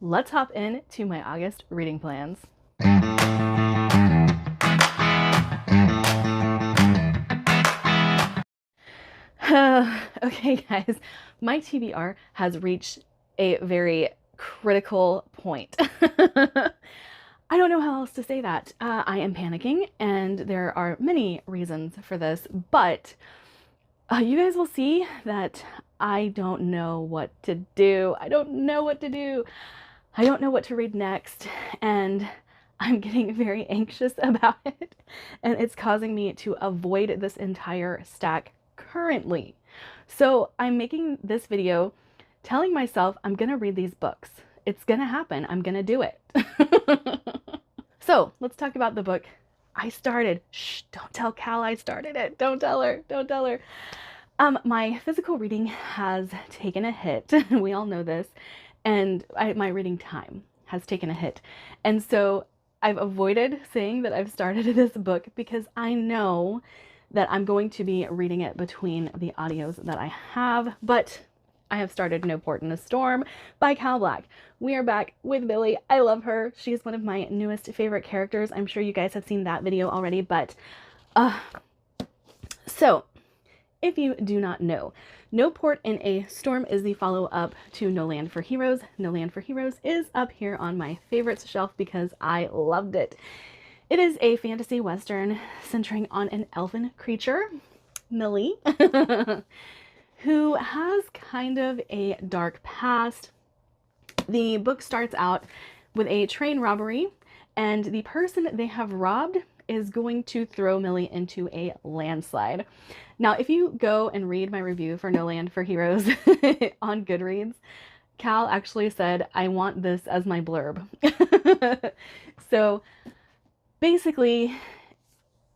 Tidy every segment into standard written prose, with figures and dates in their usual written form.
let's hop into my August reading plans. Okay, guys, my TBR has reached a very critical point. I don't know how else to say that. I am panicking, and there are many reasons for this, but you guys will see that I don't know what to do. I don't know what to do. I don't know what to read next, and I'm getting very anxious about it, and it's causing me to avoid this entire stack currently. So I'm making this video telling myself I'm gonna read these books. It's gonna happen. I'm gonna do it. So let's talk about the book I started. Shh, don't tell Cal I started it. Don't tell her. Don't tell her. My physical reading has taken a hit. We all know this. And my reading time has taken a hit. And so I've avoided saying that I've started this book because I know that I'm going to be reading it between the audios that I have, but I have started No Port in a Storm by Cal Black. We are back with Billy. I love her. She's one of my newest favorite characters. I'm sure you guys have seen that video already, but so if you do not know, No Port in a Storm is the follow-up to No Land for Heroes. No Land for Heroes is up here on my favorites shelf because I loved it. It is a fantasy western centering on an elven creature, Millie, who has kind of a dark past. The book starts out with a train robbery, and the person they have robbed is going to throw Millie into a landslide. Now, if you go and read my review for No Land for Heroes on Goodreads, Cal actually said, I want this as my blurb. So basically,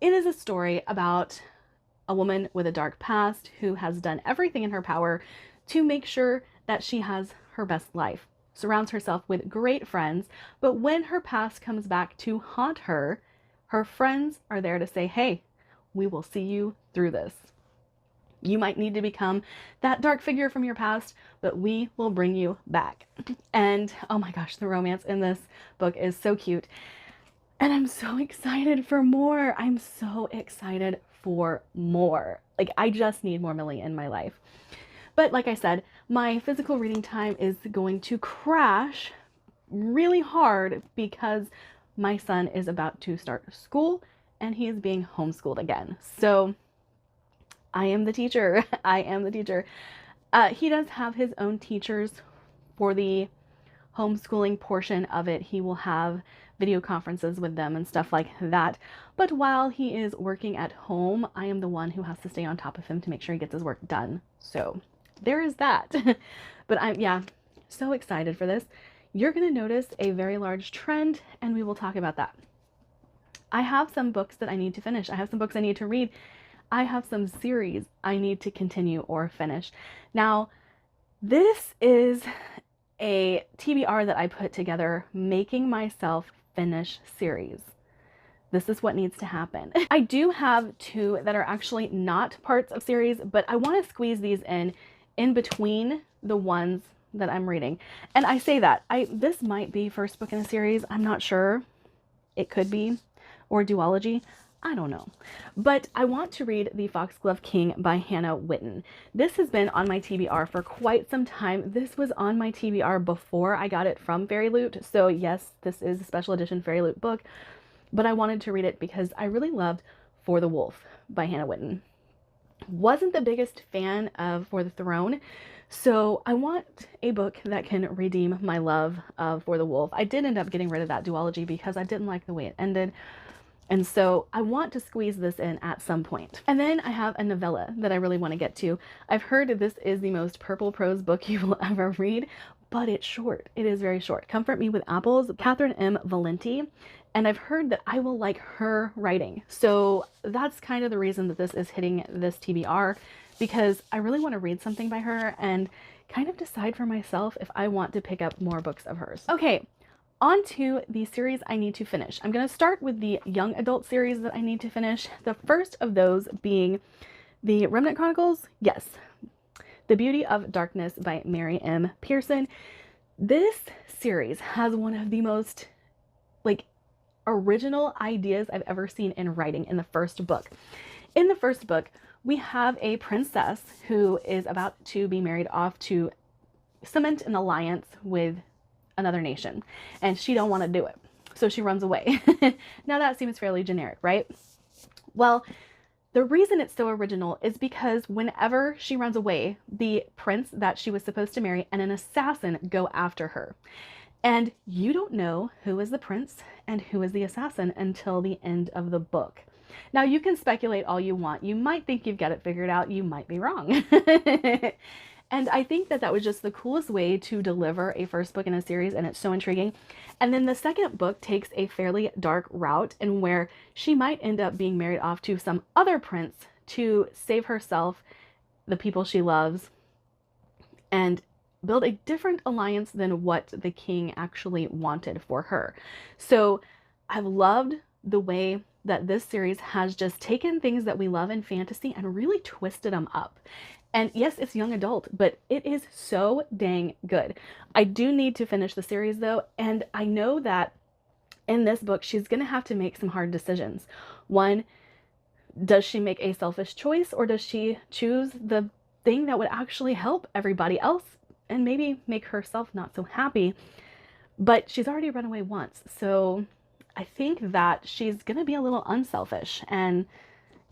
it is a story about a woman with a dark past who has done everything in her power to make sure that she has her best life, surrounds herself with great friends, but when her past comes back to haunt her, her friends are there to say, hey, we will see you through this. You might need to become that dark figure from your past, but we will bring you back. And oh my gosh, the romance in this book is so cute. And I'm so excited for more. I'm so excited for more. Like, I just need more Millie in my life. But like I said, my physical reading time is going to crash really hard because my son is about to start school and he is being homeschooled again. So I am the teacher. I am the teacher. He does have his own teachers for the homeschooling portion of it. He will have video conferences with them and stuff like that. But while he is working at home, I am the one who has to stay on top of him to make sure he gets his work done. So there is that. But I'm so excited for this. You're going to notice a very large trend, and we will talk about that. I have some books that I need to finish. I have some books I need to read. I have some series I need to continue or finish. Now, this is a TBR that I put together, making myself finish series. This is what needs to happen. I do have two that are actually not parts of series, but I want to squeeze these in between the ones that I'm reading. And I say that this might be first book in a series. I'm not sure. It could be, or duology. I don't know. But I want to read The Foxglove King by Hannah Whitten. This has been on my TBR for quite some time. This was on my TBR before I got it from Fairy Loot. So yes, this is a special edition Fairy Loot book, but I wanted to read it because I really loved For the Wolf by Hannah Whitten. Wasn't the biggest fan of For the Throne, so I want a book that can redeem my love of For the Wolf. I did end up getting rid of that duology because I didn't like the way it ended. And so I want to squeeze this in at some point. And then I have a novella that I really want to get to. I've heard this is the most purple prose book you will ever read, but it's short. It is very short. Comfort Me with Apples, Catherine M. Valenti. And I've heard that I will like her writing. So that's kind of the reason that this is hitting this TBR, because I really want to read something by her and kind of decide for myself if I want to pick up more books of hers. Okay. On to the series I need to finish. I'm going to start with the young adult series that I need to finish. The first of those being the Remnant Chronicles. Yes. The Beauty of Darkness by Mary M. Pearson. This series has one of the most like original ideas I've ever seen in writing in the first book. In the first book, we have a princess who is about to be married off to cement an alliance with another nation, and she don't want to do it. So she runs away. Now that seems fairly generic, right? Well, the reason it's so original is because whenever she runs away, the prince that she was supposed to marry and an assassin go after her. And you don't know who is the prince and who is the assassin until the end of the book. Now, you can speculate all you want. You might think you've got it figured out. You might be wrong. And I think that that was just the coolest way to deliver a first book in a series, and it's so intriguing. And then the second book takes a fairly dark route in where she might end up being married off to some other prince to save herself, the people she loves, and build a different alliance than what the king actually wanted for her. So I've loved the way that this series has just taken things that we love in fantasy and really twisted them up. And yes, it's young adult, but it is so dang good. I do need to finish the series though, and I know that in this book, she's going to have to make some hard decisions. One, does she make a selfish choice, or does she choose the thing that would actually help everybody else and maybe make herself not so happy? But she's already run away once, so I think that she's going to be a little unselfish and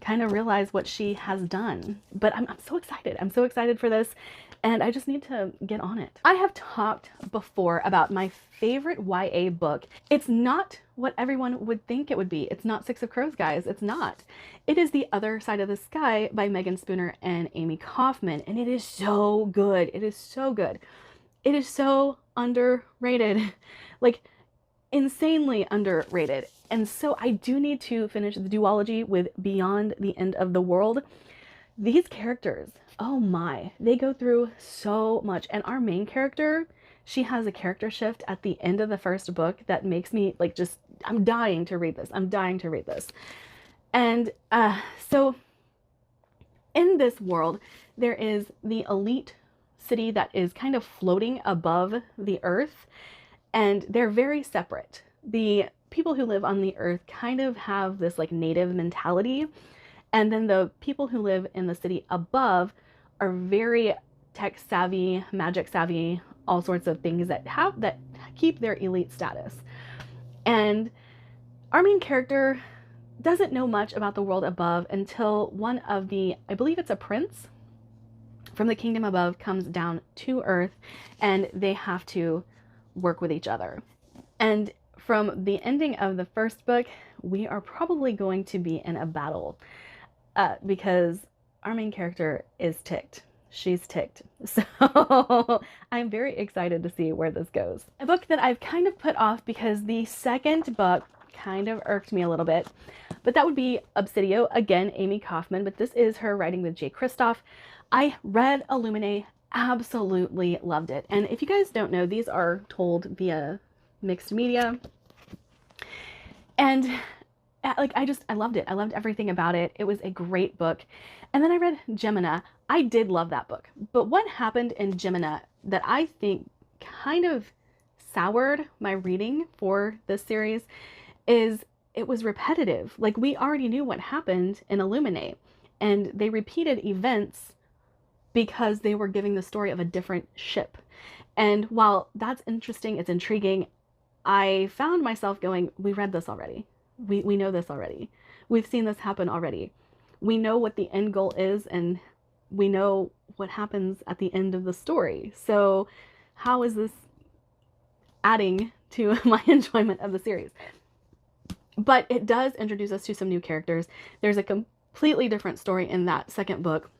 kind of realize what she has done. But I'm so excited. I'm so excited for this, and I just need to get on it. I have talked before about my favorite YA book. It's not what everyone would think it would be. It's not Six of Crows, guys. It's not. It is The Other Side of the Sky by Megan Spooner and Amy Kaufman, and it is so good. It is so good. It is so underrated. Like, insanely underrated. And so I do need to finish the duology with Beyond the End of the World. These characters, oh my, they go through so much. And our main character, she has a character shift at the end of the first book that makes me like just, I'm dying to read this. I'm dying to read this. And so in this world, there is the elite city that is kind of floating above the earth, and they're very separate. The people who live on the earth kind of have this like native mentality, and then the people who live in the city above are very tech savvy, magic savvy, all sorts of things that keep their elite status. And our main character doesn't know much about the world above until one of the, I believe it's a prince from the kingdom above, comes down to earth, and they have to work with each other. And from the ending of the first book, we are probably going to be in a battle because our main character is ticked. She's ticked. So I'm very excited to see where this goes. A book that I've kind of put off because the second book kind of irked me a little bit, but that would be Obsidio, again, Amy Kaufman, but this is her writing with Jay Kristoff. I read Illuminae, absolutely loved it. And if you guys don't know, these are told via mixed media. And like, I loved it. I loved everything about it. It was a great book. And then I read Gemina. I did love that book. But what happened in Gemina that I think kind of soured my reading for this series is it was repetitive. Like, we already knew what happened in Illuminae, and they repeated events because they were giving the story of a different ship. And while that's interesting, it's intriguing, I found myself going, we read this already. We know this already. We've seen this happen already. We know what the end goal is, and we know what happens at the end of the story. So how is this adding to my enjoyment of the series? But it does introduce us to some new characters. There's a completely different story in that second book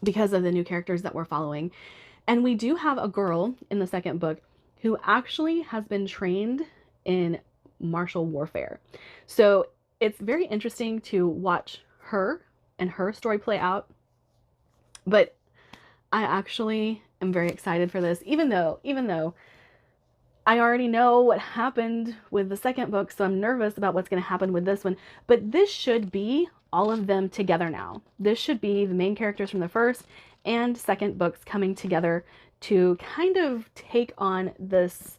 because of the new characters that we're following. And we do have a girl in the second book who actually has been trained in martial warfare. So it's very interesting to watch her and her story play out. But I actually am very excited for this, even though I already know what happened with the second book, so I'm nervous about what's going to happen with this one. But this should be all of them together now. This should be the main characters from the first and second books coming together to kind of take on this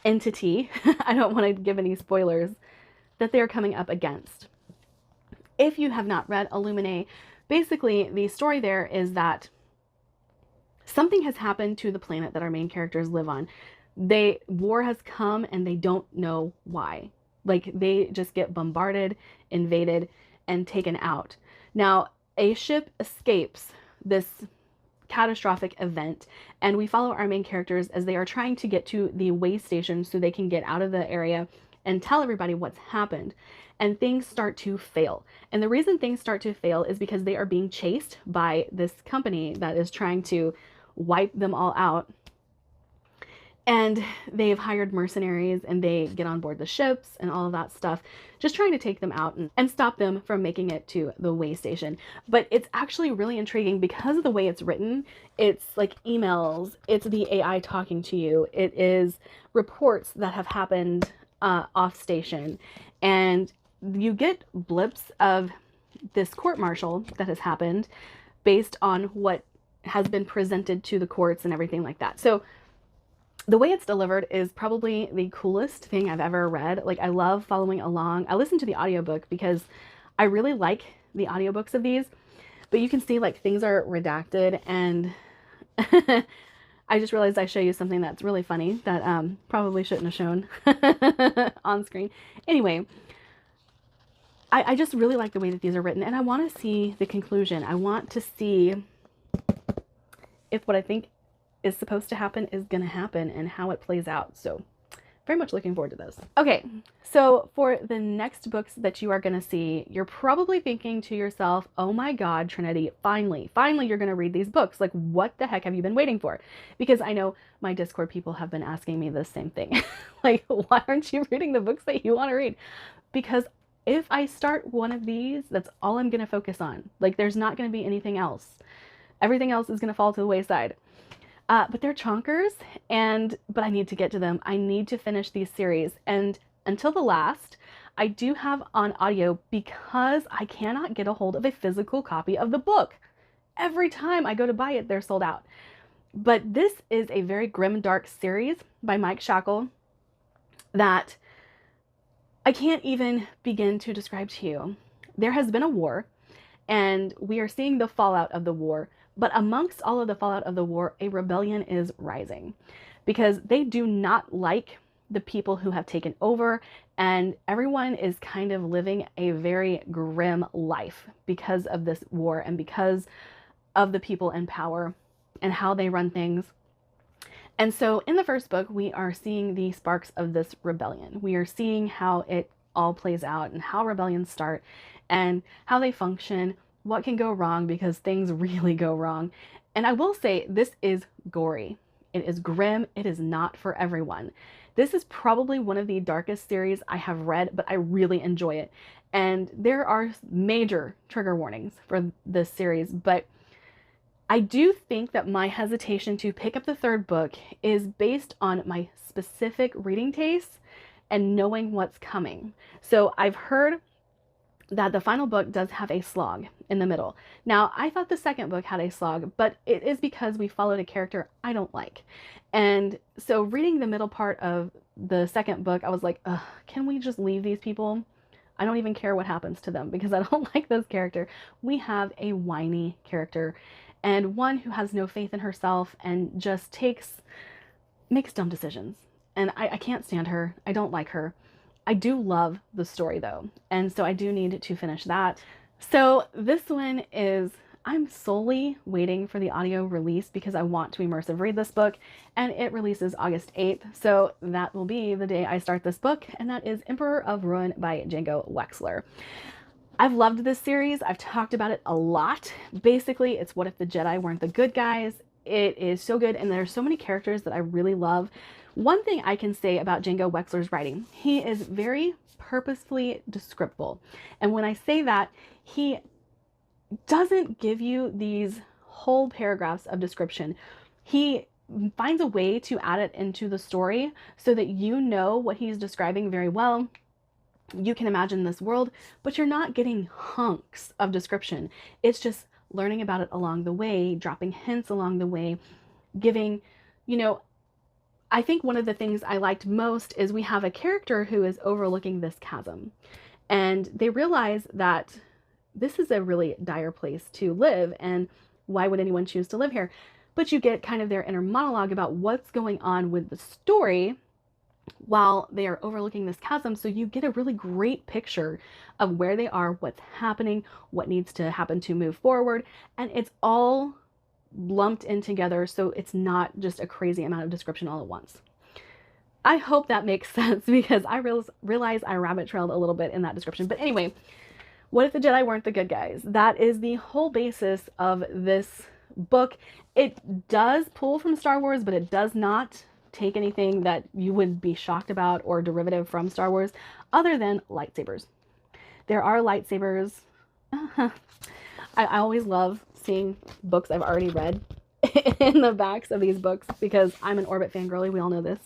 entity. I don't want to give any spoilers that they're coming up against. If you have not read Illuminae, basically the story there is that something has happened to the planet that our main characters live on. War has come and they don't know why. Like, they just get bombarded, invaded, and taken out. Now, a ship escapes this catastrophic event, and we follow our main characters as they are trying to get to the way station so they can get out of the area and tell everybody what's happened. And things start to fail. And the reason things start to fail is because they are being chased by this company that is trying to wipe them all out. And they've hired mercenaries and they get on board the ships and all of that stuff, just trying to take them out and stop them from making it to the way station. But it's actually really intriguing because of the way it's written. It's like emails, it's the AI talking to you, it is reports that have happened off station. And you get blips of this court-martial that has happened based on what has been presented to the courts and everything like that. So the way it's delivered is probably the coolest thing I've ever read. Like, I love following along. I listen to the audiobook because I really like the audiobooks of these, but you can see like things are redacted, and I just realized I show you something that's really funny that probably shouldn't have shown on screen. Anyway, I just really like the way that these are written, and I want to see the conclusion. I want to see if what I think is supposed to happen is going to happen and how it plays out. So very much looking forward to this. Okay, so for the next books that you are going to see, you're probably thinking to yourself, oh my God, Trinity, finally you're going to read these books. Like, what the heck have you been waiting for? Because I know my Discord people have been asking me the same thing. Like, why aren't you reading the books that you want to read? Because if I start one of these, that's all I'm going to focus on. Like, there's not going to be anything else. Everything else is going to fall to the wayside. But they're chonkers, but I need to get to them. I need to finish these series. And until the last, I do have on audio because I cannot get a hold of a physical copy of the book. Every time I go to buy it, they're sold out. But this is a very grim, dark series by Mike Shackle that I can't even begin to describe to you. There has been a war, and we are seeing the fallout of the war. But amongst all of the fallout of the war, a rebellion is rising because they do not like the people who have taken over, and everyone is kind of living a very grim life because of this war and because of the people in power and how they run things. And so in the first book, we are seeing the sparks of this rebellion. We are seeing how it all plays out and how rebellions start and how they function, what can go wrong, because things really go wrong. And I will say, this is gory. It is grim. It is not for everyone. This is probably one of the darkest series I have read, but I really enjoy it. And there are major trigger warnings for this series, but I do think that my hesitation to pick up the third book is based on my specific reading tastes and knowing what's coming. So I've heard that the final book does have a slog in the middle. Now, I thought the second book had a slog, but it is because we followed a character I don't like. And so reading the middle part of the second book, I was like, ugh, can we just leave these people? I don't even care what happens to them because I don't like this character. We have a whiny character and one who has no faith in herself and just makes dumb decisions. And I can't stand her. I don't like her. I do love the story though, and so I do need to finish that. So this one is, I'm solely waiting for the audio release because I want to immersive read this book, and it releases August 8th, so that will be the day I start this book, and that is Emperor of Ruin by Django Wexler. I've loved this series. I've talked about it a lot. Basically, it's what if the Jedi weren't the good guys. It is so good, and there are so many characters that I really love. One thing I can say about Django Wexler's writing, he is very purposefully descriptive. And when I say that, he doesn't give you these whole paragraphs of description. He finds a way to add it into the story so that you know what he's describing very well. You can imagine this world, but you're not getting hunks of description. It's just learning about it along the way, dropping hints along the way, giving, you know, I think one of the things I liked most is we have a character who is overlooking this chasm, and they realize that this is a really dire place to live, and why would anyone choose to live here? But you get kind of their inner monologue about what's going on with the story while they are overlooking this chasm. So you get a really great picture of where they are, what's happening, what needs to happen to move forward, and it's all lumped in together, so it's not just a crazy amount of description all at once. I hope that makes sense, because I realize I rabbit trailed a little bit in that description. But anyway, what if the Jedi weren't the good guys? That is the whole basis of this book. It does pull from Star Wars, but it does not take anything that you would be shocked about or derivative from Star Wars, other than lightsabers. There are lightsabers. I always love seeing books I've already read in the backs of these books, because I'm an Orbit fangirly. We all know this.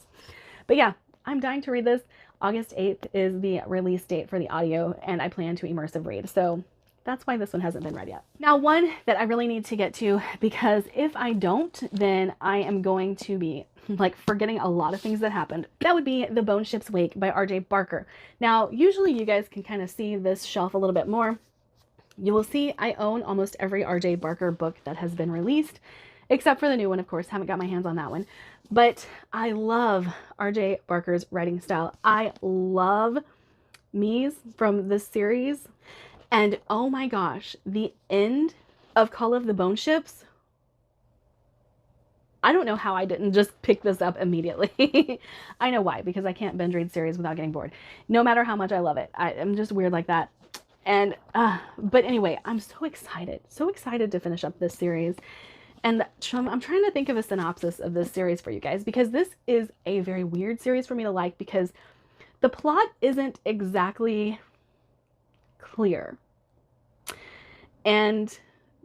But yeah, I'm dying to read this. August 8th is the release date for the audio, and I plan to immersive read. So that's why this one hasn't been read yet. Now, one that I really need to get to, because if I don't, then I am going to be like forgetting a lot of things that happened. That would be The Bone Ship's Wake by R.J. Barker. Now, usually you guys can kind of see this shelf a little bit more. You will see I own almost every R.J. Barker book that has been released, except for the new one, of course. Haven't got my hands on that one. But I love R.J. Barker's writing style. I love Mies from this series. And oh my gosh, the end of Call of the Bone Ships. I don't know how I didn't just pick this up immediately. I know why, because I can't binge read series without getting bored, no matter how much I love it. I'm just weird like that. And, but anyway, I'm so excited to finish up this series. And I'm trying to think of a synopsis of this series for you guys, because this is a very weird series for me to like, because the plot isn't exactly clear. And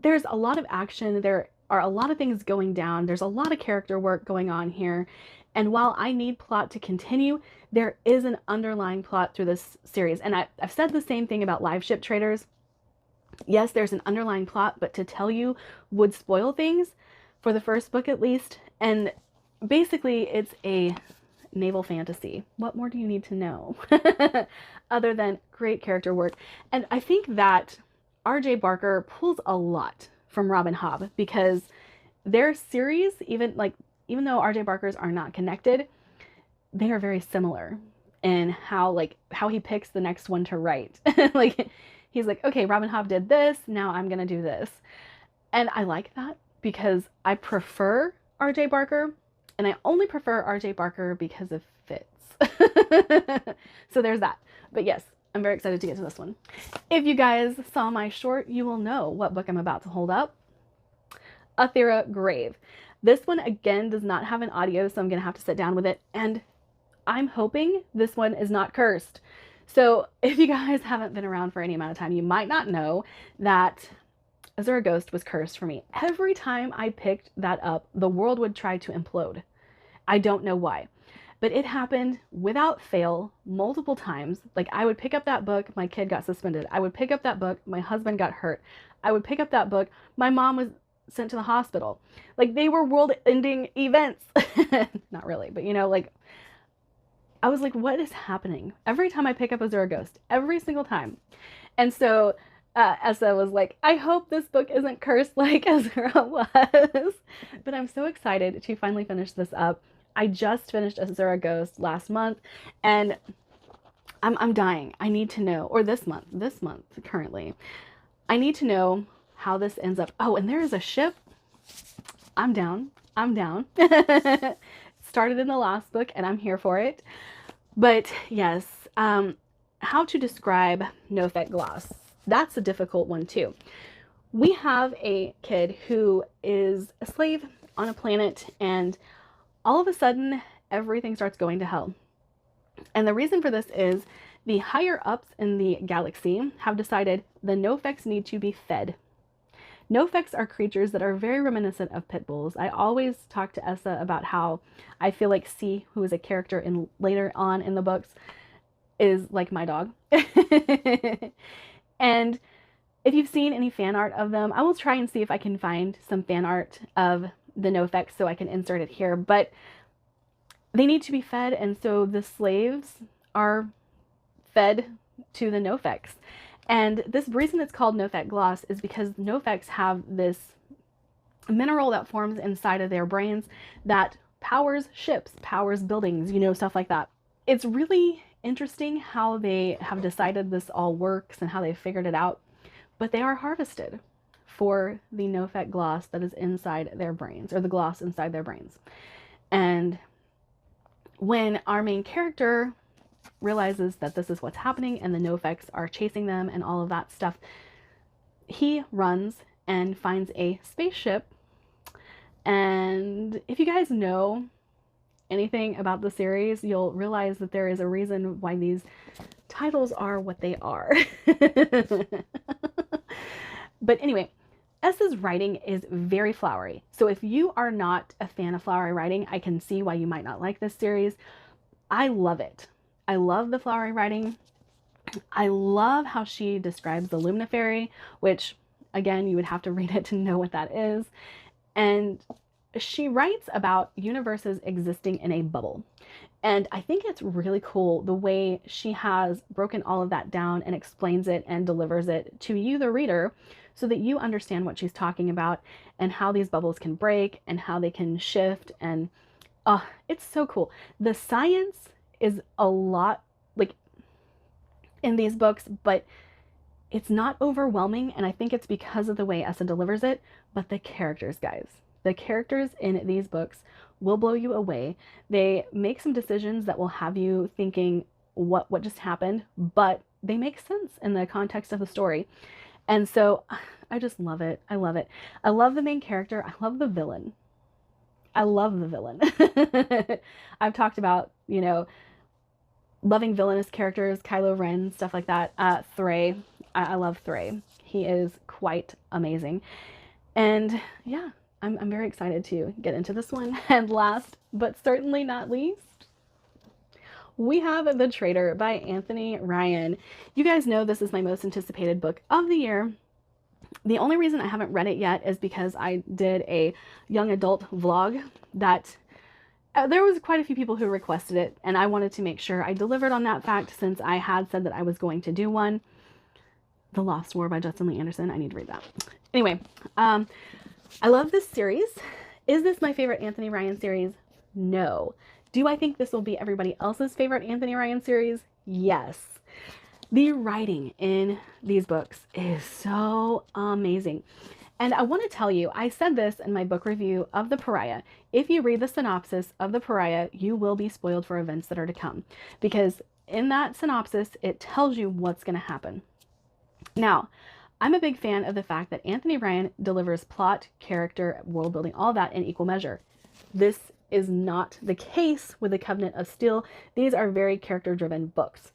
there's a lot of action. There are a lot of things going down. There's a lot of character work going on here. And while I need plot to continue, there is an underlying plot through this series. And I've said the same thing about Live Ship Traders. Yes, there's an underlying plot, but to tell you would spoil things for the first book at least. And basically it's a naval fantasy. What more do you need to know other than great character work? And I think that R.J. Barker pulls a lot from Robin Hobb, because their series, even though R.J. Barker's are not connected, they are very similar in how he picks the next one to write. Like, he's like, okay, Robin Hobb did this, now I'm gonna do this. And I like that, because I prefer R.J. Barker, and I only prefer R.J. Barker because of Fitz. So there's that. But yes, I'm very excited to get to this one. If you guys saw my short, you will know what book I'm about to hold up. Athera Grave. This one, again, does not have an audio, so I'm going to have to sit down with it. And I'm hoping this one is not cursed. So if you guys haven't been around for any amount of time, you might not know that Azura Ghost was cursed for me. Every time I picked that up, the world would try to implode. I don't know why. But it happened without fail multiple times. Like, I would pick up that book, my kid got suspended. I would pick up that book, my husband got hurt. I would pick up that book, my mom was sent to the hospital. Like, they were world-ending events. Not really, but like, I was like, what is happening? Every time I pick up Azura Ghost, every single time. And so Essa was like, I hope this book isn't cursed like Azura was. But I'm so excited to finally finish this up. I just finished Athera Ghost last month, and I'm dying. I need to know, or this month currently, I need to know how this ends up. Oh, and there is a ship. I'm down. Started in the last book, and I'm here for it. But yes, how to describe Nophek gloss. That's a difficult one too. We have a kid who is a slave on a planet, and all of a sudden, everything starts going to hell. And the reason for this is the higher ups in the galaxy have decided the Nopheks need to be fed. Nopheks are creatures that are very reminiscent of pit bulls. I always talk to Essa about how I feel like C, who is a character in later on in the books, is like my dog. And if you've seen any fan art of them, I will try and see if I can find some fan art of the Nophek, so I can insert it here, but they need to be fed, and so the slaves are fed to the Nopheks. And this reason it's called Nophek gloss is because Nopheks have this mineral that forms inside of their brains that powers ships, powers buildings, you know, stuff like that. It's really interesting how they have decided this all works and how they figured it out, but they are harvested for the Nophek gloss that is inside their brains, or the gloss inside their brains. And when our main character realizes that this is what's happening and the Nopheks are chasing them and all of that stuff, he runs and finds a spaceship. And if you guys know anything about the series, you'll realize that there is a reason why these titles are what they are. But anyway, S's writing is very flowery. So if you are not a fan of flowery writing, I can see why you might not like this series. I love it. I love the flowery writing. I love how she describes the Luminafairy, which again, you would have to read it to know what that is. And she writes about universes existing in a bubble. And I think it's really cool the way she has broken all of that down and explains it and delivers it to you, the reader, so that you understand what she's talking about and how these bubbles can break and how they can shift. And it's so cool. The science is a lot like in these books, but it's not overwhelming. And I think it's because of the way Essa delivers it. But the characters, guys, the characters in these books will blow you away. They make some decisions that will have you thinking, what just happened? But they make sense in the context of the story. And so I just love it. I love it. I love the main character. I love the villain. I love the villain. I've talked about, you know, loving villainous characters, Kylo Ren, stuff like that. Thray. I love Thray. He is quite amazing. And yeah, I'm very excited to get into this one. And last, but certainly not least, we have The Traitor by Anthony Ryan. You guys know this is my most anticipated book of the year. The only reason I haven't read it yet is because I did a young adult vlog that there was quite a few people who requested it, and I wanted to make sure I delivered on that fact since I had said that I was going to do one. The Lost War by Justin Lee Anderson. I need to read that. Anyway, I love this series. Is this my favorite Anthony Ryan series? No. Do I think this will be everybody else's favorite Anthony Ryan series? Yes. The writing in these books is so amazing. And I want to tell you, I said this in my book review of The Pariah. If you read the synopsis of The Pariah, you will be spoiled for events that are to come. Because in that synopsis, it tells you what's going to happen. Now, I'm a big fan of the fact that Anthony Ryan delivers plot, character, world building, all that in equal measure. This is not the case with The Covenant of Steel. These are very character-driven books.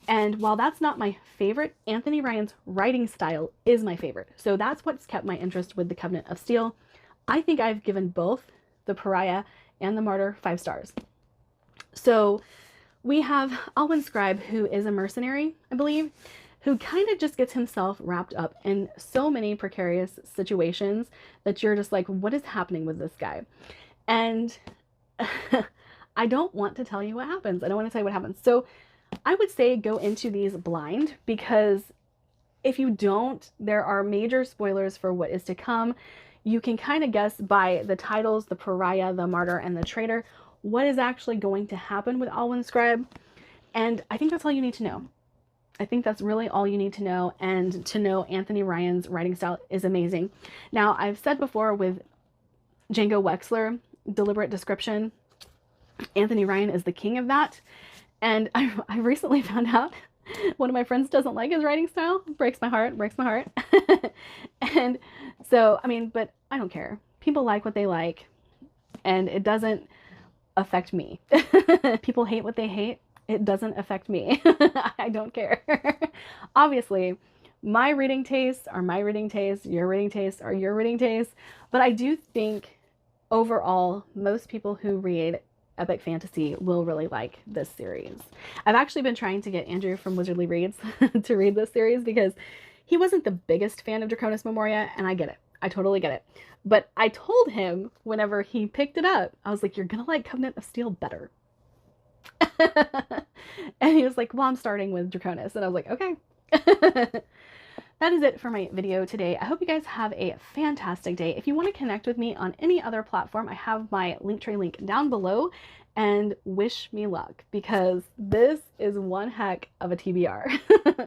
And while that's not my favorite, Anthony Ryan's writing style is my favorite. So that's what's kept my interest with The Covenant of Steel. I think I've given both The Pariah and The Martyr 5 stars. So we have Alwyn Scribe, who is a mercenary, I believe, who kind of just gets himself wrapped up in so many precarious situations that you're just like, what is happening with this guy? And I don't want to tell you what happens. I don't want to tell you what happens. So I would say go into these blind, because if you don't, there are major spoilers for what is to come. You can kind of guess by the titles, The Pariah, The Martyr, and The Traitor, what is actually going to happen with Alwyn Scribe. And I think that's all you need to know. I think that's really all you need to know, and to know Anthony Ryan's writing style is amazing. Now, I've said before with Django Wexler, deliberate description, Anthony Ryan is the king of that. And I recently found out one of my friends doesn't like his writing style. Breaks my heart, breaks my heart. And so, I mean, but I don't care. People like what they like, and it doesn't affect me. People hate what they hate. It doesn't affect me. I don't care. Obviously, my reading tastes are my reading tastes, your reading tastes are your reading tastes. But I do think overall, most people who read epic fantasy will really like this series. I've actually been trying to get Andrew from Wizardly Reads to read this series because he wasn't the biggest fan of Draconis Memoria, and I get it. I totally get it. But I told him whenever he picked it up, I was like, you're gonna like Covenant of Steel better. And he was like, well, I'm starting with Draconis. And I was like, okay. That is it for my video today. I hope you guys have a fantastic day. If you want to connect with me on any other platform, I have my Linktree link down below, and wish me luck because this is one heck of a TBR.